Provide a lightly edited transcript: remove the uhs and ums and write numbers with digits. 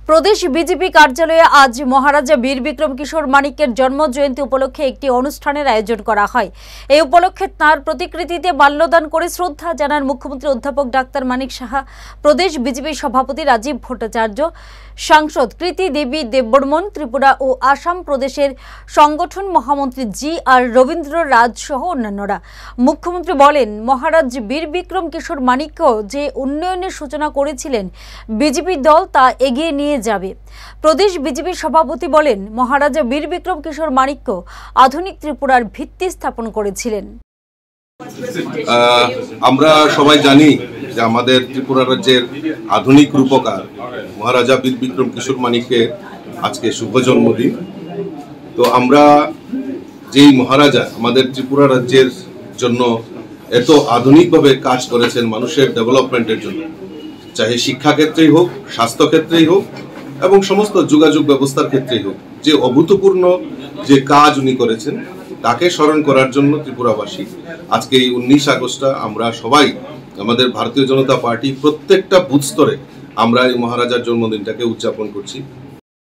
প্রদেশ BJP কার্যালয়ে আজ মহারাজা বীর বিক্রম কিশোর মানিক্যের জন্ম জয়ন্তী উপলক্ষে একটি অনুষ্ঠানের আয়োজন করা হয়। এই উপলক্ষে তাঁর প্রতিকৃতিতে মাল্যদান করে শ্রদ্ধা জানান মুখ্যমন্ত্রী অধ্যাপক ডাক্তার মানিক সাহা, প্রদেশ বিজেপি সভাপতি রাজীব ভট্টাচার্য, সাংসদ কৃতি দেবী দেববর্মন, ত্রিপুরা ও আসাম প্রদেশের সংগঠন মহামন্ত্রী জি আর রবীন্দ্র রাজ সহ অন্যান্যরা। মুখ্যমন্ত্রী বলেন, মহারাজ বীর বিক্রম কিশোর মানিক্য যে উন্নয়নের সূচনা করেছিলেন, বিজেপি দল তা এগিয়ে নিয়ে যাবে। প্রদেশ বিজেপি সভাপতি বলেন, মহারাজা বীর বিক্রম কিশোর মানিক্য আধুনিক ত্রিপুরার ভিত্তি স্থাপন করেছিলেন। আমরা সবাই জানি যে আমাদের ত্রিপুরা রাজ্যের আধুনিক রূপকার মহারাজা বীর বিক্রম কিশোর মানিক্যের আজকে শুভ জন্মদিন। তো আমরা যেই মহারাজা আমাদের ত্রিপুরা রাজ্যের জন্য এত আধুনিকভাবে কাজ করেছেন মানুষের ডেভেলপমেন্টের জন্য, চাহে শিক্ষা ক্ষেত্রেই হোক, স্বাস্থ্য ক্ষেত্রেই হোক এবং সমস্ত যোগাযোগ ব্যবস্থার ক্ষেত্রেই হোক, যে অভূতপূর্ণ যে কাজ উনি করেছেন তাকে স্মরণ করার জন্য ত্রিপুরাবাসী আজকে এই 19 আগস্টটা আমরা সবাই আমাদের ভারতীয় জনতা পার্টি প্রত্যেকটা বুথ স্তরে আমরা এই মহারাজার জন্মদিনটাকে উদযাপন করছি।